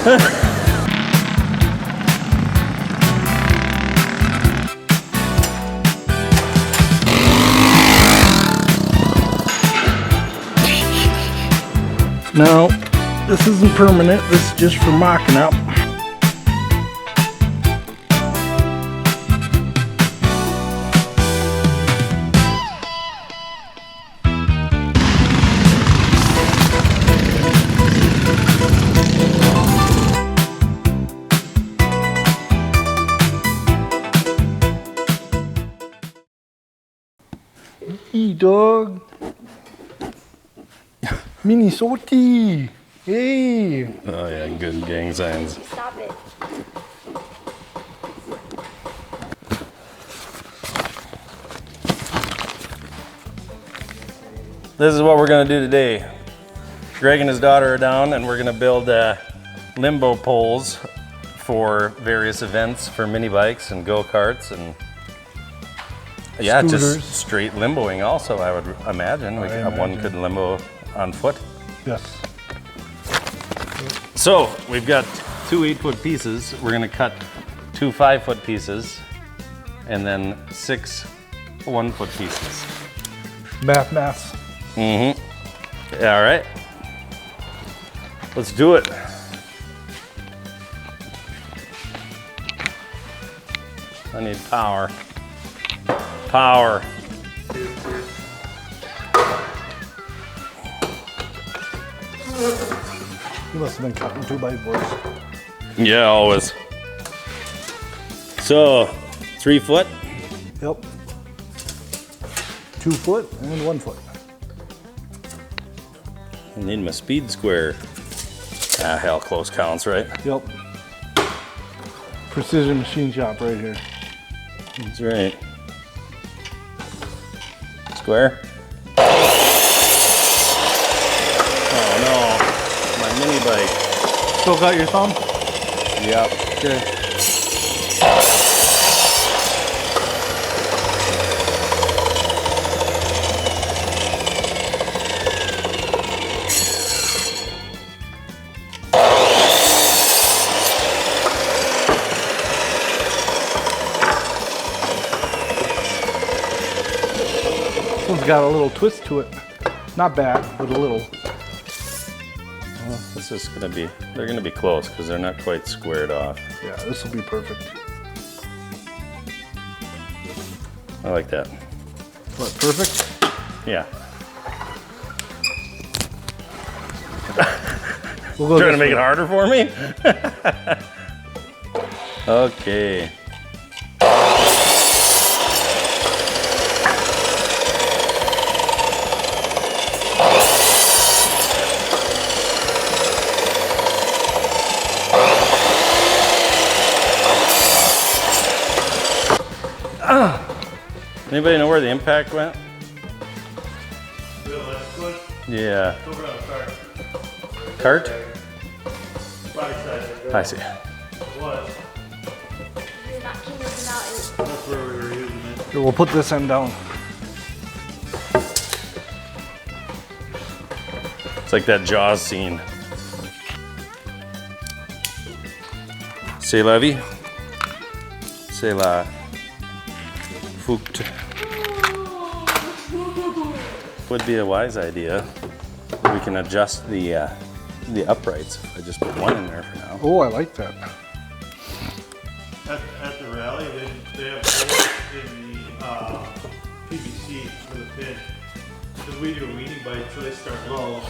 No, this isn't permanent. This is just for mocking up. Hey, dog. Minnesota. Hey. Oh yeah, good gang signs. Stop it. This is what we're gonna do today. Greg and his daughter are down and we're gonna build limbo poles for various events for mini bikes and go-karts and yeah, Scooters. just straight limboing also, I would imagine. One could limbo on foot. Yes. So we've got 2 8-foot pieces. We're gonna cut 2 5-foot pieces and then 6 1-foot pieces. Maths. Mm-hmm. Yeah, all right. Let's do it. I need power. Power. You must have been cutting 2x4s. Yeah, always. So, 3 foot. Yep. 2 foot and 1 foot. I need my speed square. Ah, hell, close counts, right? Yep. Precision machine shop right here. That's right. Square. Oh no, my mini bike. Still got your thumb? Yep. Okay. This one's got a little twist to it. Not bad, but a little. Well, this is gonna be, they're gonna be close because they're not quite squared off. Yeah, this will be perfect. I like that. What, perfect? Yeah. We'll go Trying to this make it way. harder for me? Okay. Anybody know where the impact went? Yeah. Over on the Cart? right side. I see. Was. You're not king of the mountain. That's where we were using it. Here, we'll put this end down. It's like that Jaws scene. C'est la vie. C'est la fuct. Would be a wise idea. We can adjust the uprights. I just put one in there for now. Oh, I like that. At the rally, they have holes in the PVC for the pin. Because we do a weenie bike, so they start low.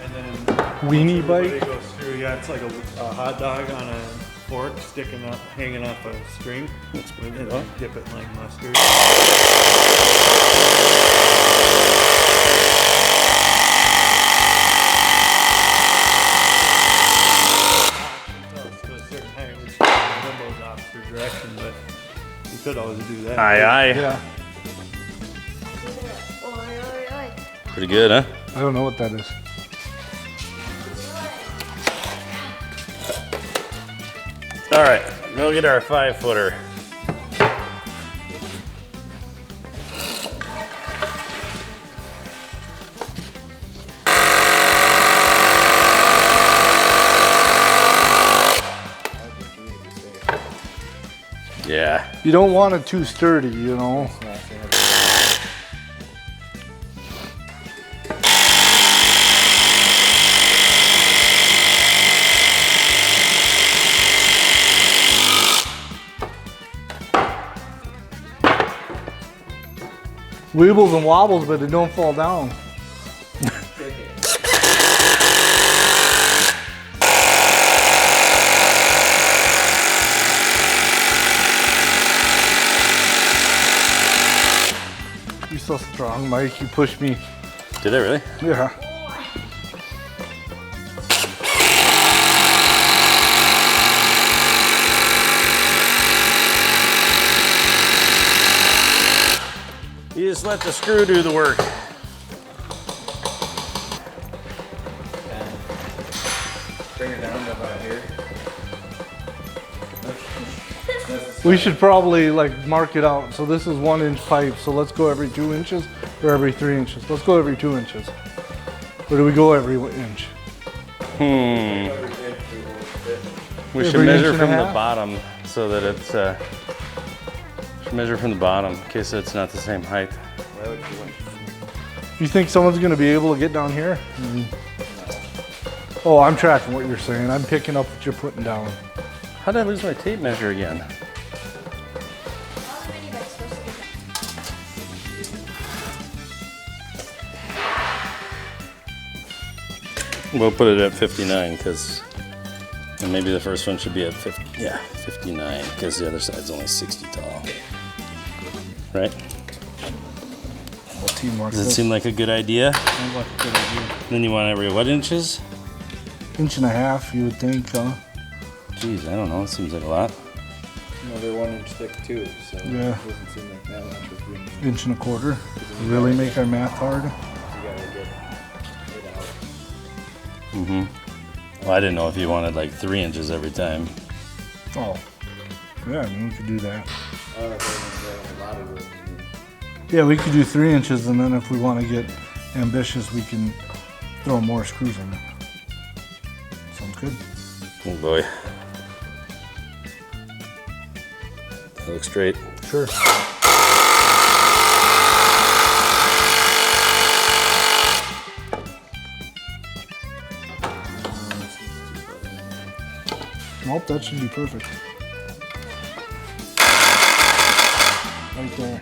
And then Weenie everybody bike? goes through. Yeah, it's like a hot dog on a fork sticking up, hanging off a string. And then dip it in like mustard. To a certain height, which limbo's opposite direction, but you could always do that. Aye, aye. Yeah. Oi, oi, oi. Pretty good, huh? I don't know what that is. All right, go get our 5-footer. You don't want it too sturdy, you know. Weebles and wobbles, but they don't fall down. You're so strong, Mike. You pushed me. Did I really? Yeah. You just let the screw do the work. Bring it down to about here. We should probably like mark it out. So this is 1 inch pipe. So let's go every 2 inches or every 3 inches. Let's go every 2 inches. Or do we go every inch? We should Every measure inch and from a the half? bottom so that it's, should measure from the bottom in case it's not the same height. You think someone's gonna be able to get down here? Oh, I'm tracking what you're saying. I'm picking up what you're putting down. How did I lose my tape measure again? How the mini bike's supposed to be? We'll put it at 59 because maybe the first one should be at 50. Yeah, 59 because the other side's only 60 tall. Right? Teamwork. Does it seem like a good idea? Sounds like a good idea. Then you want every what inches? Inch and a half, you would think, huh? Geez, I don't know. It seems like a lot. You know, they're 1 inch thick too, so Yeah. it doesn't seem like that much of room. Inch and a quarter. Really make our math hard. You gotta get it out. Well, I didn't know if you wanted like 3 inches every time. Oh. Yeah, I mean, we could do that. Other things, they have a lot of room. Yeah, we could do 3 inches, and then if we want to get ambitious, we can throw more screws in it. Sounds good. Oh boy. That looks straight. Sure. Nope, that should be perfect. Right there.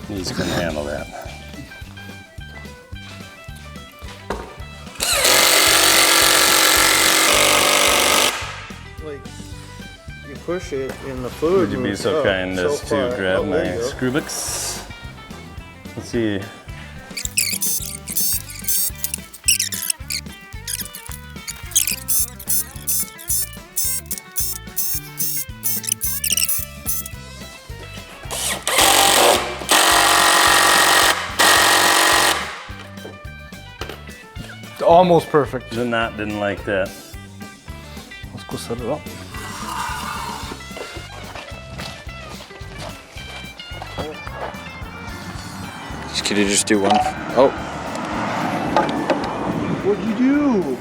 He's gonna handle that. Like, you push it in the fluid. Would you be moves so up kind as so to far. grab Oh, my there you go. screw books? Let's see. Almost perfect. The knot didn't like that. Let's go set it up. Could you just do one? Oh. What'd you do?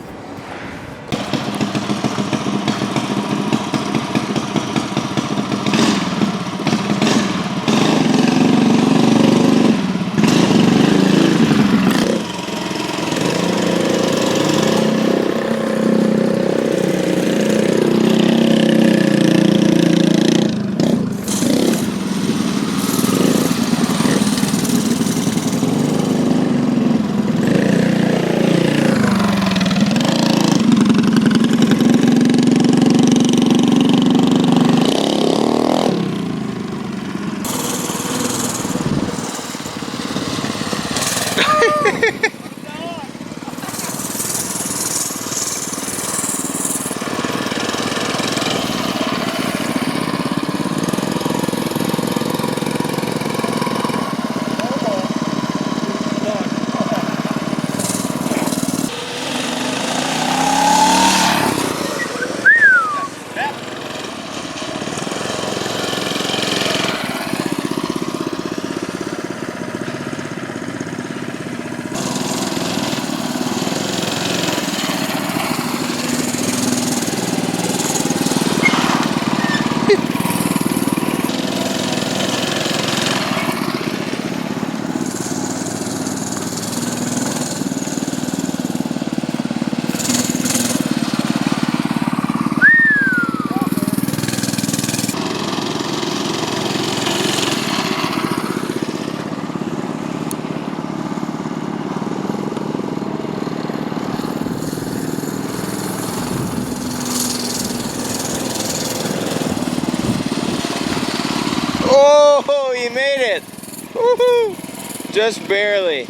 Woohoo! Just barely.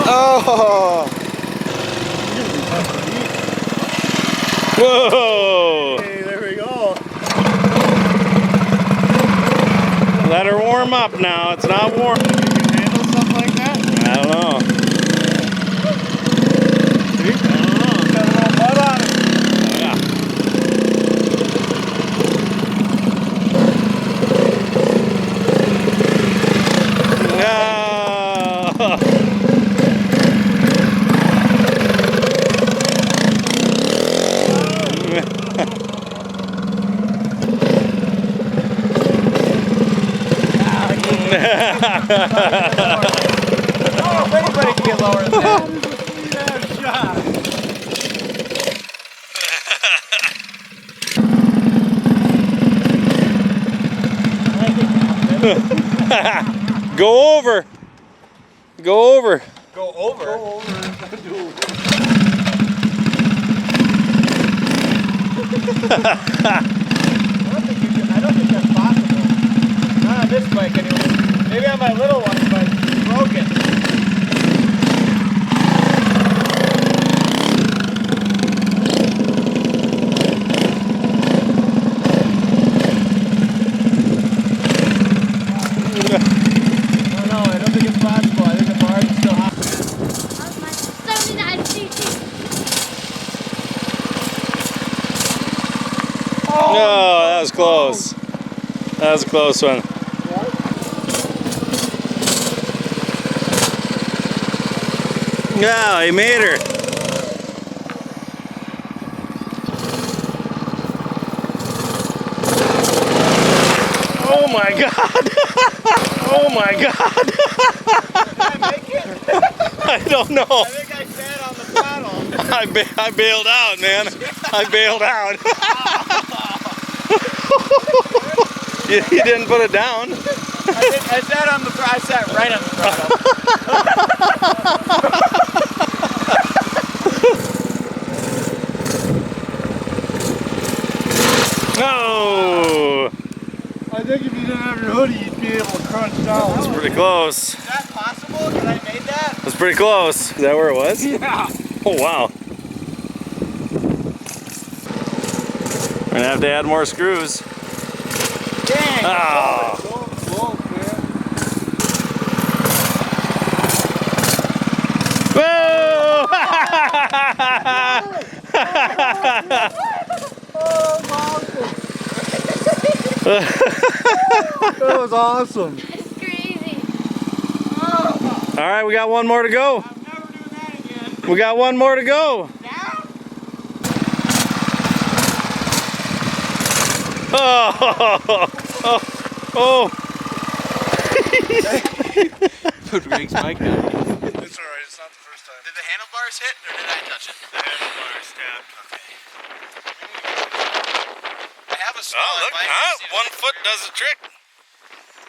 Oh! Whoa! Hey, there we go. Let her warm up now. It's not warm. Can you handle something like that? I don't know. See? I don't know. It's got a little mud on it. Yeah. Oh, if anybody can get lower than that. Go over. Go over. Go over. I don't think that's possible. Not on this bike anyway. Maybe on my little one, but it's broken. No, I don't think it's possible. I think the bar is still hot. That was my 79 cc. No, that was close. That was a close one. No, he made her. Oh my God! Oh my God! Did I make it? I don't know. I think I sat on the throttle. I bailed out, man. I bailed out. You didn't put it down. I sat on the throttle. I sat right on the throttle. No. I think if you didn't have your hoodie, you'd be able to crunch down. That's pretty close. Is that possible? Can I make that? That's pretty close. Is that where it was? Yeah. Oh wow. We're gonna have to add more screws. Dang. Oh. Whoa! That was awesome. It's crazy. All right, we got one more to go. I'm never doing that again. We got one more to go. Down? Oh, oh, oh. Put Riggs' mic down. It's alright, it's not the first time. Did the handlebars hit or did I touch it? The handlebars tapped. I have a small Oh, look, bike. one foot does the trick.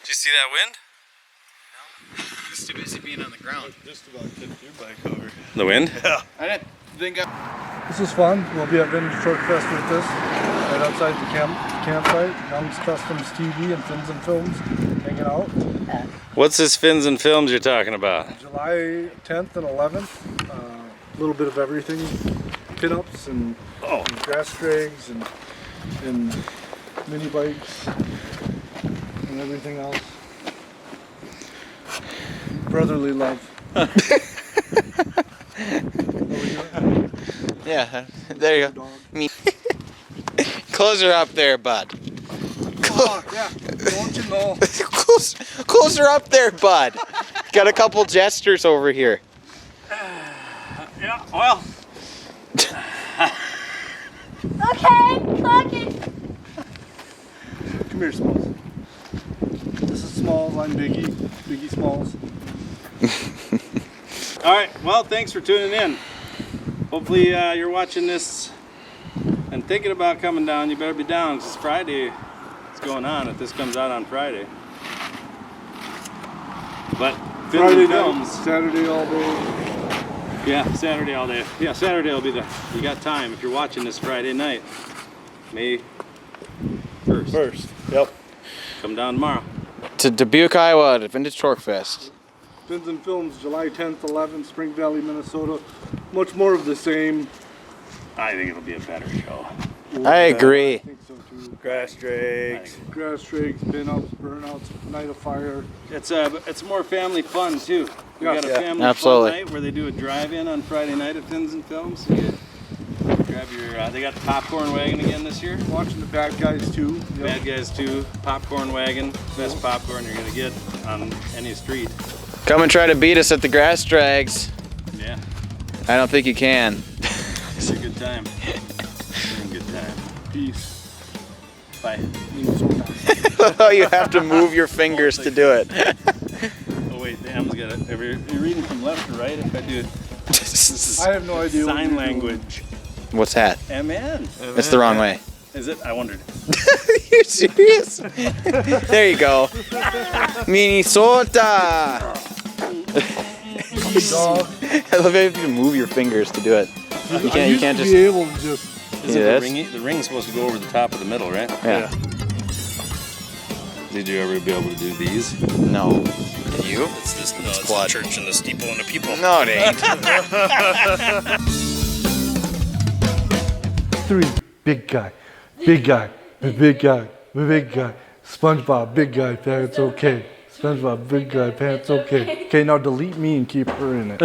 Did you see that wind? Just too busy being on the ground. Just about tipped your bike over. The wind? I didn't think I... This is fun. We'll be at Vintage Torque Fest with this. Right outside the campsite. Young's Customs TV and Fins and Films hanging out. What's this fins and films you're talking about? July 10th and 11th. A little bit of everything. Pin-ups and grass drags and mini bikes and everything else. Brotherly love. Yeah, there you go. Dog. Me. Close her up there, bud. Oh, yeah. Don't you know? Close her up there, bud. Got a couple gestures over here. Yeah, well. Okay, clock it. Come here, Smalls. This is Smalls. I'm Biggie. Biggie Smalls. All right, well, thanks for tuning in. Hopefully you're watching this and thinking about coming down. You better be down because Friday is going on if this comes out on Friday. But Fins Friday and night, Films. Saturday all day. Yeah, Saturday all day. Yeah, Saturday will be the. You got time if you're watching this Friday night, May 1st. First. Yep. Come down tomorrow. To Dubuque, Iowa, to Vintage Torque Fest. Fins and Films, July 10th, 11th, Spring Valley, Minnesota. Much more of the same. I think it'll be a better show. I agree. I think so too. Grass drags. Grass rigs, pin-ups, burnouts, night of fire. It's more family fun too. We got a Yeah. family Absolutely. fun night where they do a drive-in on Friday night at Fins and Films. You grab your. They got the popcorn wagon again this year. Watching the bad guys too. Yep. Bad Guys 2, popcorn wagon, best popcorn you're gonna get on any street. Come and try to beat us at the grass drags. Yeah, I don't think you can. it's a good time. It's a good time. Peace. Bye. Oh, you have to move your fingers to do it. Oh wait, the M's got it. Are you reading from left to right? If I do, I have no idea what sign you're doing. language. What's that? MN. It's the wrong way. Is it? I wondered. You serious? There you go. Minnesota. Dog. I love how you have to move your fingers to do it. You can't. You can't to just. be able to just. Isn't Yes. the ring's supposed to go over the top of the middle, right? Yeah. Did you ever be able to do these? No. You? It's this. No, it's quad. the church and the steeple and the people. No, it ain't. 3, big guy, big guy, big guy, big guy. SpongeBob, big guy, pants okay. SpongeBob, big guy, pants okay. Okay, now delete me and keep her in it.